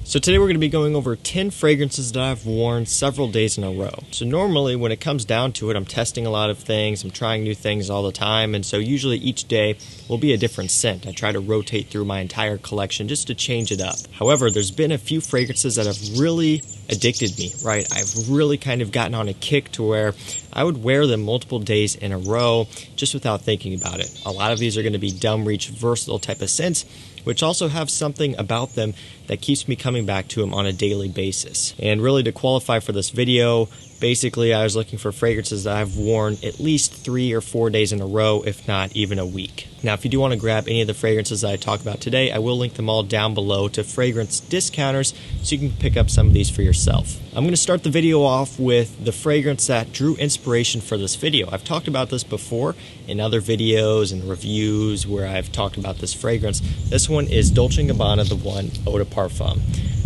So today we're going to be going over 10 fragrances that I've worn several days in a row. So normally when it comes down to it, I'm testing a lot of things, I'm trying new things all the time, and so usually each day will be a different scent. I try to rotate through my entire collection just to change it up. However, there's been a few fragrances that have really addicted me, right? I've really kind of gotten on a kick to where I would wear them multiple days in a row just without thinking about it. A lot of these are going to be dumb reach, versatile type of scents, which also have something about them that keeps me coming back to them on a daily basis. And really, to qualify for this video, basically I was looking for fragrances that I've worn at least 3 or 4 days in a row, if not even a week. Now, if you do want to grab any of the fragrances that I talk about today, I will link them all down below to fragrance discounters so you can pick up some of these for yourself. I'm going to start the video off with the fragrance that drew inspiration for this video. I've talked about this before in other videos and reviews where I've talked about this fragrance. This one is Dolce & Gabbana The One Eau de Parfum.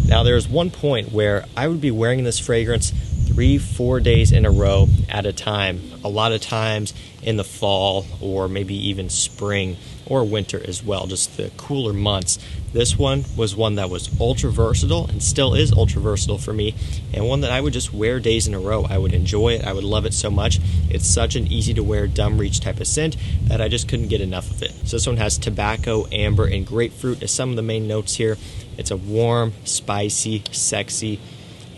Now, there's one point where I would be wearing this fragrance 3-4 days in a row at a time, a lot of times in the fall or maybe even spring or winter as well, just the cooler months. This one was one that was ultra versatile and still is ultra versatile for me, and one that I would just wear days in a row. I would enjoy it, I would love it so much. It's such an easy to wear dumb reach type of scent that I just couldn't get enough of it. So this one has tobacco, amber, and grapefruit as some of the main notes here. It's a warm, spicy, sexy,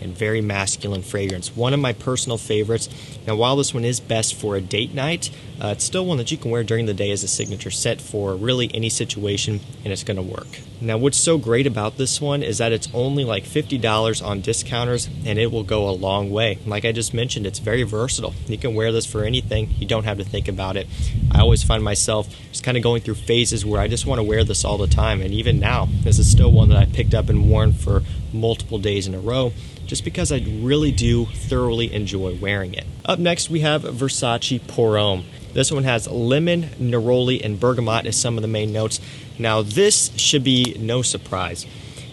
and very masculine fragrance. One of my personal favorites. Now, while this one is best for a date night, it's still one that you can wear during the day as a signature scent for really any situation, and it's gonna work. Now, what's so great about this one is that it's only like $50 on discounters, and it will go a long way. Like I just mentioned, it's very versatile. You can wear this for anything. You don't have to think about it. I always find myself just kind of going through phases where I just want to wear this all the time, and even now, this is still one that I picked up and worn for multiple days in a row, just because I really do thoroughly enjoy wearing it. Up next, we have Versace Pour Homme. This one has lemon, neroli, and bergamot as some of the main notes. Now, this should be no surprise.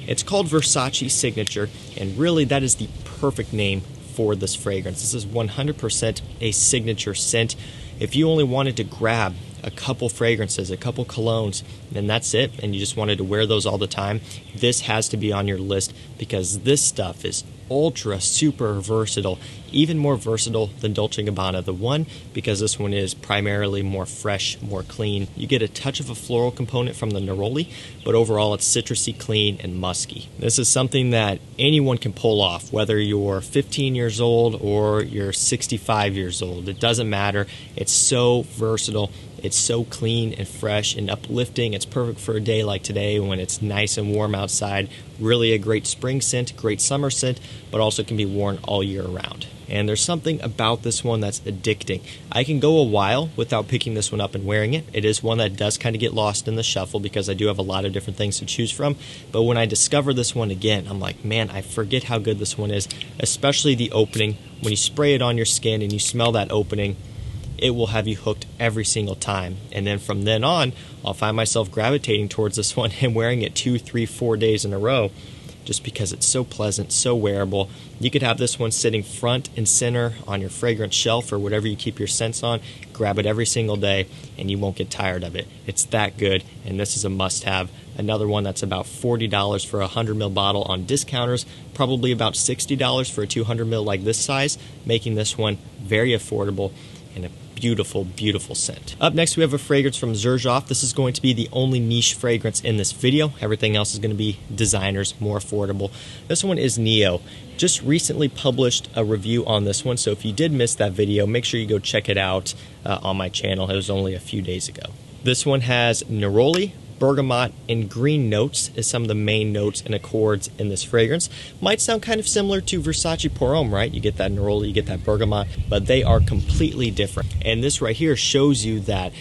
It's called Versace Signature, and really that is the perfect name for this fragrance. This is 100% a signature scent. If you only wanted to grab a couple fragrances, a couple colognes, and that's it, and you just wanted to wear those all the time, this has to be on your list because this stuff is ultra super versatile, even more versatile than Dolce & Gabbana The One, because this one is primarily more fresh, more clean. You get a touch of a floral component from the neroli, but overall it's citrusy, clean, and musky. This is something that anyone can pull off, whether you're 15 years old or you're 65 years old. It doesn't matter. It's so versatile. It's so clean and fresh and uplifting. It's perfect for a day like today when it's nice and warm outside. Really a great spring scent, great summer scent, but also can be worn all year round. And there's something about this one that's addicting. I can go a while without picking this one up and wearing it. It is one that does kind of get lost in the shuffle because I do have a lot of different things to choose from. But when I discover this one again, I'm like, man, I forget how good this one is, especially the opening. When you spray it on your skin and you smell that opening, it will have you hooked every single time. And then from then on, I'll find myself gravitating towards this one and wearing it 2, 3, 4 days in a row just because it's so pleasant, so wearable. You could have this one sitting front and center on your fragrance shelf or whatever you keep your scents on. Grab it every single day and you won't get tired of it. It's that good, and this is a must-have. Another one that's about $40 for a 100ml bottle on discounters, probably about $60 for a 200ml like this size, making this one very affordable and a beautiful, beautiful scent. Up next, we have a fragrance from Xerjoff. This is going to be the only niche fragrance in this video. Everything else is going to be designers, more affordable. This one is Nio. Just recently published a review on this one, so if you did miss that video, make sure you go check it out on my channel. It was only a few days ago. This one has neroli, bergamot, and green notes as some of the main notes and accords in this fragrance. Might sound kind of similar to Versace Pour Homme, right? You get that neroli, you get that bergamot, but they are completely different. And this right here shows you that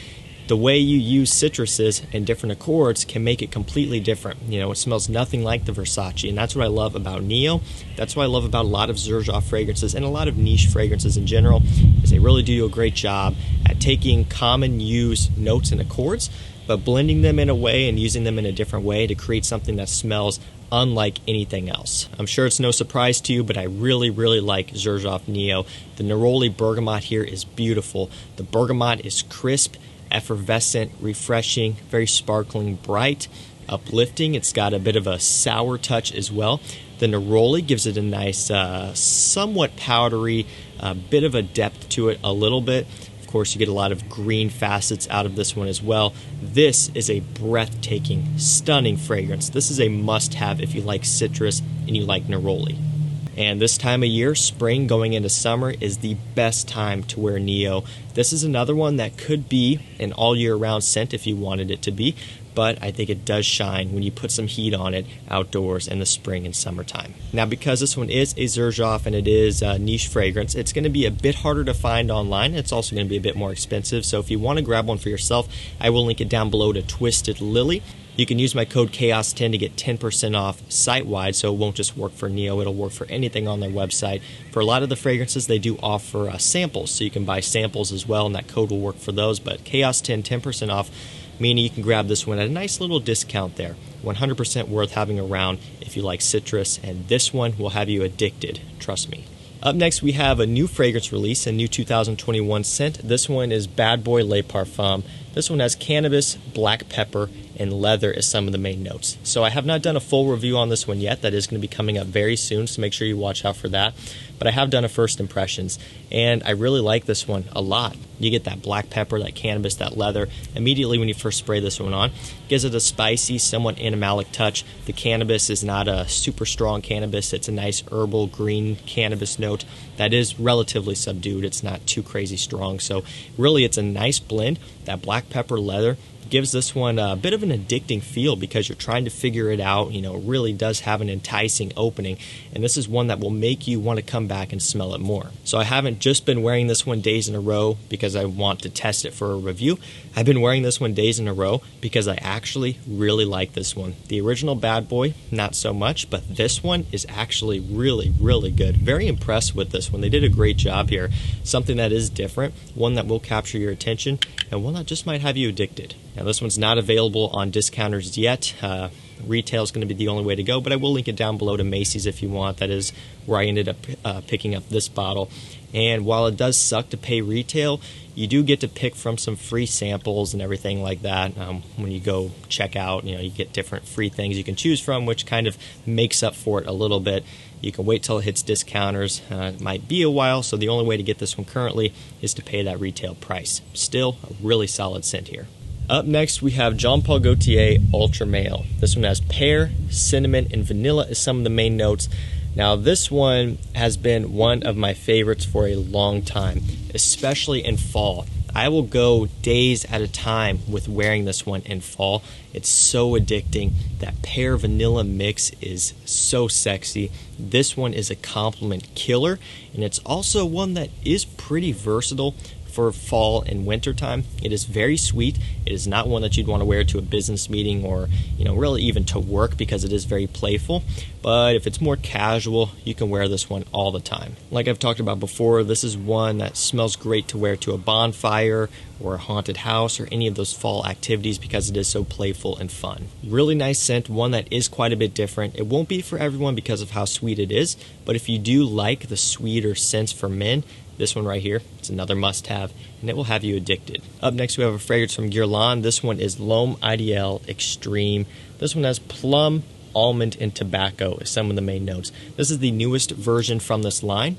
the way you use citruses and different accords can make it completely different. You know, it smells nothing like the Versace, and that's what I love about Nio. That's what I love about a lot of Xerjoff fragrances and a lot of niche fragrances in general, is they really do a great job at taking common used notes and accords, but blending them in a way and using them in a different way to create something that smells unlike anything else. I'm sure it's no surprise to you, but I really, really like Xerjoff Nio. The neroli bergamot here is beautiful. The bergamot is crisp, effervescent, refreshing, very sparkling, bright, uplifting. It's got a bit of a sour touch as well. The neroli gives it a nice, somewhat powdery, bit of a depth to it a little bit. Of course, you get a lot of green facets out of this one as well. This is a breathtaking, stunning fragrance. This is a must-have if you like citrus and you like neroli. And this time of year, spring going into summer, is the best time to wear Nio. This is another one that could be an all year round scent if you wanted it to be, but I think it does shine when you put some heat on it outdoors in the spring and summertime. Now, because this one is a Xerjoff and it is a niche fragrance, it's going to be a bit harder to find online. It's also going to be a bit more expensive, so if you want to grab one for yourself, I will link it down below to Twisted Lily. You can use my code CHAOS10 to get 10% off site-wide, so it won't just work for Nio, it'll work for anything on their website. For a lot of the fragrances, they do offer samples, so you can buy samples as well, and that code will work for those. But CHAOS10, 10% off, meaning you can grab this one at a nice little discount there. 100% worth having around if you like citrus, and this one will have you addicted, trust me. Up next, we have a new fragrance release, a new 2021 scent. This one is Bad Boy Le Parfum. This one has cannabis, black pepper, and leather as some of the main notes. So I have not done a full review on this one yet. That is going to be coming up very soon, so make sure you watch out for that. But I have done a first impressions, and I really like this one a lot. You get that black pepper, that cannabis, that leather. Immediately when you first spray this one on, gives it a spicy, somewhat animalic touch. The cannabis is not a super strong cannabis. It's a nice herbal green cannabis note that is relatively subdued. It's not too crazy strong. So really it's a nice blend. That black pepper leather gives this one a bit of an addicting feel because you're trying to figure it out. You know, it really does have an enticing opening, and this is one that will make you want to come back and smell it more. So I haven't just been wearing this one days in a row because I want to test it for a review. I've been wearing this one days in a row because I actually really like this one. The original Bad Boy, not so much, but this one is actually really, really good. Very impressed with this one. They did a great job here. Something that is different, one that will capture your attention, and one that just might have you addicted. Now, this one's not available on discounters yet. Retail is going to be the only way to go, but I will link it down below to Macy's if you want. That is where I ended up picking up this bottle. And while it does suck to pay retail, you do get to pick from some free samples and everything like that. When you go check out, you get different free things you can choose from, which kind of makes up for it a little bit. You can wait till it hits discounters. It might be a while, so the only way to get this one currently is to pay that retail price. Still a really solid scent here. Up next, we have Jean Paul Gaultier Ultra Male. This one has pear, cinnamon, and vanilla as some of the main notes. Now, this one has been one of my favorites for a long time, especially in fall. I will go days at a time with wearing this one in fall. It's so addicting. That pear vanilla mix is so sexy. This one is a compliment killer, and it's also one that is pretty versatile for fall and winter time. It is very sweet. It is not one that you'd want to wear to a business meeting or really even to work because it is very playful. But if it's more casual, you can wear this one all the time. Like I've talked about before, this is one that smells great to wear to a bonfire or a haunted house or any of those fall activities because it is so playful and fun. Really nice scent, one that is quite a bit different. It won't be for everyone because of how sweet it is, but if you do like the sweeter scents for men, this one right here, it's another must-have, and it will have you addicted. Up next, we have a fragrance from Guerlain. This one is L'Homme Ideal Extreme. This one has plum, almond, and tobacco as some of the main notes. This is the newest version from this line,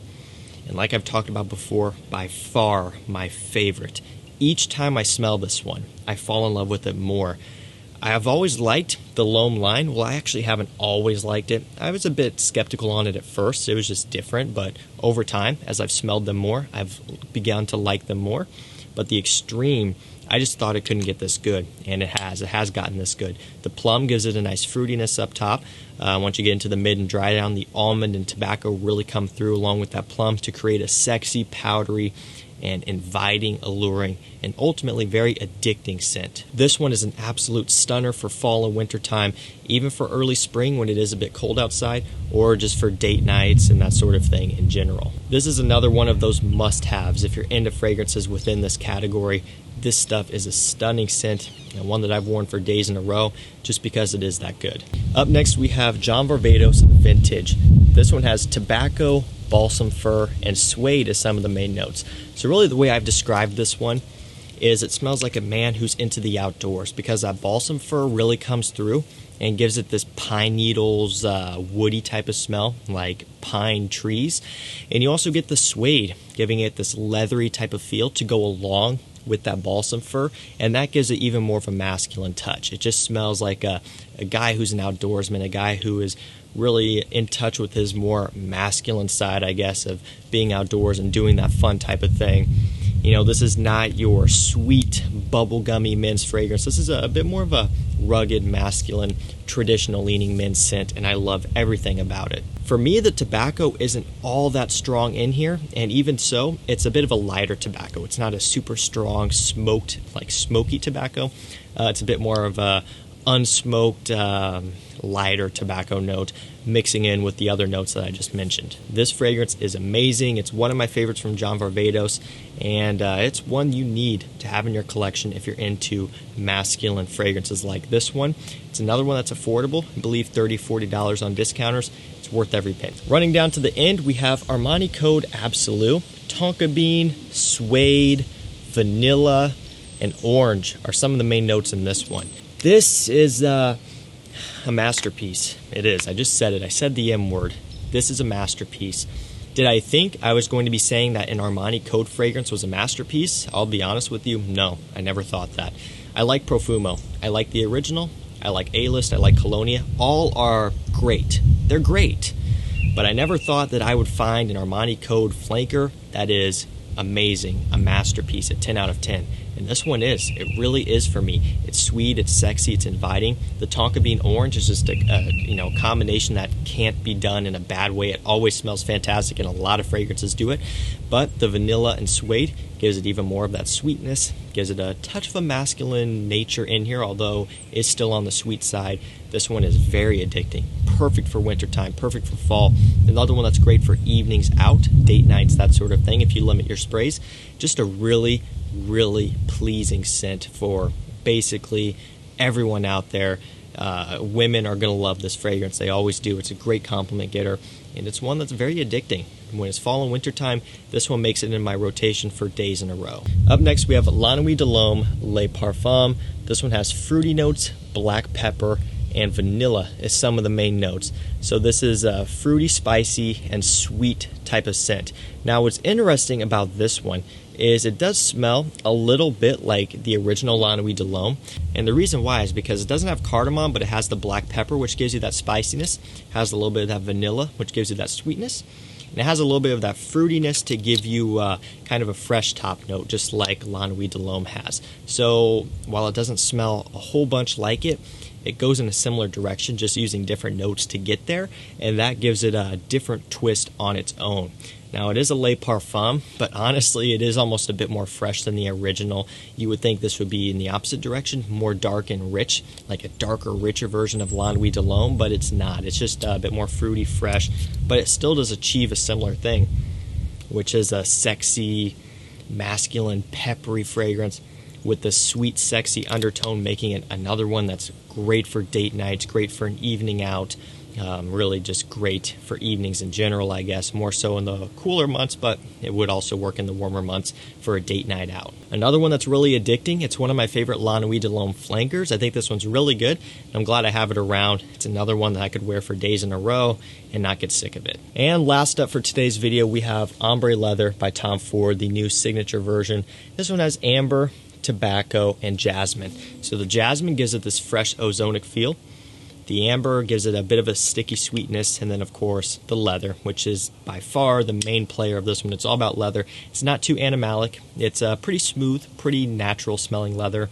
and like I've talked about before, by far my favorite. Each time I smell this one, I fall in love with it more. I have always liked the L'Homme line. Well, I actually haven't always liked it. I was a bit skeptical on it at first. It was just different, but over time, as I've smelled them more, I've begun to like them more. But the Extreme, I just thought it couldn't get this good, and it has. It has gotten this good. The plum gives it a nice fruitiness up top. Once you get into the mid and dry down, the almond and tobacco really come through along with that plum to create a sexy, powdery, and inviting, alluring, and ultimately very addicting scent. This one is an absolute stunner for fall and winter time, even for early spring when it is a bit cold outside, or just for date nights and that sort of thing in general. This is another one of those must-haves if you're into fragrances within this category. This stuff is a stunning scent, and one that I've worn for days in a row just because it is that good. Up next, we have John Varvatos Vintage. This one has tobacco, balsam fir, and suede as some of the main notes. So really the way I've described this one is it smells like a man who's into the outdoors, because that balsam fir really comes through and gives it this pine needles, woody type of smell, like pine trees. And you also get the suede, giving it this leathery type of feel to go along with that balsam fir, and that gives it even more of a masculine touch. It just smells like a guy who's an outdoorsman, a guy who is really in touch with his more masculine side, I guess, of being outdoors and doing that fun type of thing. You know, this is not your sweet, bubblegummy men's fragrance. This is a bit more of a rugged, masculine, traditional-leaning men's scent, and I love everything about it. For me, the tobacco isn't all that strong in here, and even so, it's a bit of a lighter tobacco. It's not a super strong, smoked, like smoky tobacco. It's a bit more of a unsmoked, lighter tobacco note mixing in with the other notes that I just mentioned. This fragrance is amazing. It's one of my favorites from John Varvatos, and it's one you need to have in your collection if you're into masculine fragrances like this one. It's another one that's affordable. I believe $30, $40 on discounters. It's worth every penny. Running down to the end, we have Armani Code Absolu. Tonka bean, suede, vanilla, and orange are some of the main notes in this one. This is a masterpiece. It is. I just said it. I said the M word. This is a masterpiece. Did I think I was going to be saying that an Armani Code fragrance was a masterpiece? I'll be honest with you, no. I never thought that. I like Profumo. I like the original. I like A-List. I like Colognes. All are great. They're great. But I never thought that I would find an Armani Code flanker that is amazing, a masterpiece, a 10 out of 10. And this one is. It really is for me. It's sweet, it's sexy, it's inviting. The Tonka Bean Orange is just a combination that can't be done in a bad way. It always smells fantastic, and a lot of fragrances do it. But the vanilla and suede gives it even more of that sweetness, gives it a touch of a masculine nature in here, although it's still on the sweet side. This one is very addicting. Perfect for wintertime, perfect for fall. Another one that's great for evenings out, date nights, that sort of thing, if you limit your sprays. Just a really, really pleasing scent for basically everyone out there. Women are going to love this fragrance. They always do. It's a great compliment getter, and it's one that's very addicting. When it's fall and winter time, this one makes it in my rotation for days in a row. Up next, we have Nuit Le Parfum. This one has fruity notes, black pepper, and vanilla is some of the main notes. So this is a fruity, spicy, and sweet type of scent. Now, what's interesting about this one is it does smell a little bit like the original La Nuit de l'Homme. And the reason why is because it doesn't have cardamom, but it has the black pepper, which gives you that spiciness. It has a little bit of that vanilla, which gives you that sweetness. And it has a little bit of that fruitiness to give you kind of a fresh top note, just like La Nuit de l'Homme has. So while it doesn't smell a whole bunch like it, it goes in a similar direction, just using different notes to get there, and that gives it a different twist on its own. Now, it is a Le Parfum, but honestly, it is almost a bit more fresh than the original. You would think this would be in the opposite direction, more dark and rich, like a darker, richer version of La Nuit de l'Homme, but it's not. It's just a bit more fruity, fresh, but it still does achieve a similar thing, which is a sexy, masculine, peppery fragrance with the sweet, sexy undertone, making it another one that's great for date nights, great for an evening out. Really just great for evenings in general, I guess, more so in the cooler months, but it would also work in the warmer months for a date night out. Another one that's really addicting, it's one of my favorite La Nuit de l'Homme flankers. I think this one's really good. I'm glad I have it around. It's another one that I could wear for days in a row and not get sick of it. And last up for today's video, we have Ombre Leather by Tom Ford, the new signature version. This one has amber, tobacco, and jasmine. So the jasmine gives it this fresh ozonic feel. The amber gives it a bit of a sticky sweetness, and then of course the leather, which is by far the main player of this one. It's all about leather. It's not too animalic. It's a pretty smooth, pretty natural smelling leather.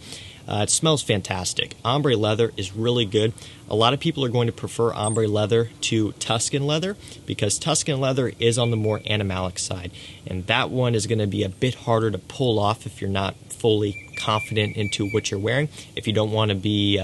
It smells fantastic. Ombre leather is really good. A lot of people are going to prefer ombre leather to Tuscan leather because Tuscan leather is on the more animalic side, and that one is going to be a bit harder to pull off if you're not fully confident into what you're wearing. If you don't want to be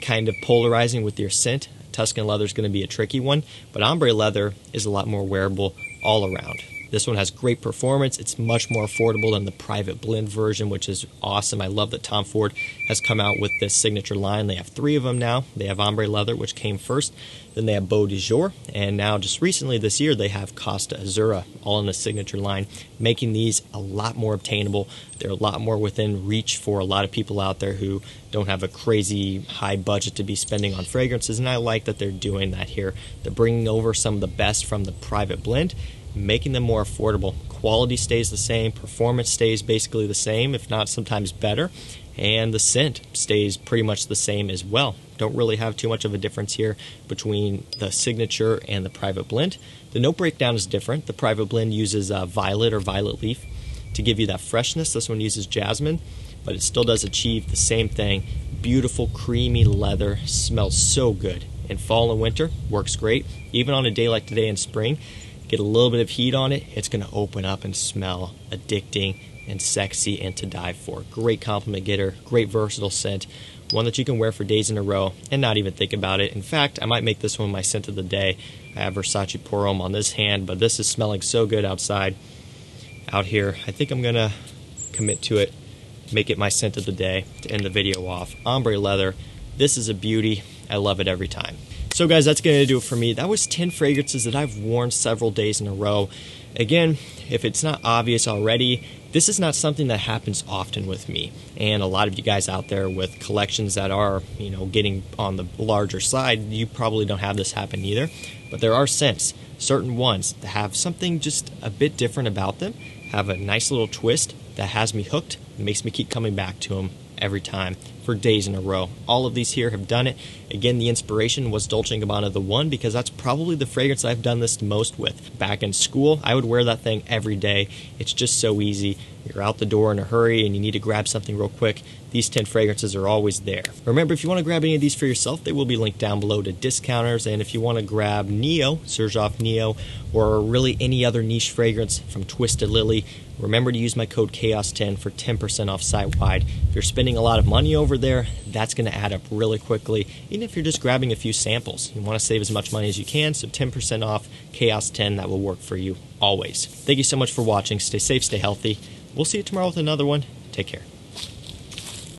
kind of polarizing with your scent, Tuscan leather is going to be a tricky one, but ombre leather is a lot more wearable all around. This one has great performance. It's much more affordable than the private blend version, which is awesome. I love that Tom Ford has come out with this signature line. They have 3 of them now. They have Ombre Leather, which came first. Then they have Beau de Jour. And now just recently this year, they have Costa Azzurra, all in the signature line, making these a lot more obtainable. They're a lot more within reach for a lot of people out there who don't have a crazy high budget to be spending on fragrances. And I like that they're doing that here. They're bringing over some of the best from the private blend, making them more affordable. Quality stays the same, performance stays basically the same, if not sometimes better, and the scent stays pretty much the same as well. Don't really have too much of a difference here between the signature and the private blend. The note breakdown is different. The private blend uses violet or violet leaf to give you that freshness. This one uses jasmine, but it still does achieve the same thing. Beautiful, creamy leather, smells so good. In fall and winter, works great. Even on a day like today in spring, get a little bit of heat on it, it's going to open up and smell addicting and sexy and to die for. Great compliment getter, great versatile scent, one that you can wear for days in a row and not even think about it. In fact, I might make this one my scent of the day. I have Versace Pour Homme on this hand, but this is smelling so good outside, out here. I think I'm going to commit to it, make it my scent of the day to end the video off. Ombre Leather, this is a beauty. I love it every time. So guys, that's going to do it for me. That was 10 fragrances that I've worn several days in a row. Again, if it's not obvious already, this is not something that happens often with me. And a lot of you guys out there with collections that are, getting on the larger side, you probably don't have this happen either. But there are scents, certain ones that have something just a bit different about them, have a nice little twist that has me hooked, and makes me keep coming back to them every time for days in a row. All of these here have done it. Again, the inspiration was Dolce & Gabbana The One, because that's probably the fragrance I've done this the most with. Back in school, I would wear that thing every day. It's just so easy. You're out the door in a hurry and you need to grab something real quick. These 10 fragrances are always there. Remember, if you want to grab any of these for yourself, they will be linked down below to discounters. And if you want to grab Nio, Xerjoff Nio, or really any other niche fragrance from Twisted Lily, remember to use my code CHAOS10 for 10% off site-wide. If you're spending a lot of money over there, that's going to add up really quickly. Even if you're just grabbing a few samples, you want to save as much money as you can, so 10% off CHAOS10, that will work for you always. Thank you so much for watching. Stay safe, stay healthy. We'll see you tomorrow with another one. Take care.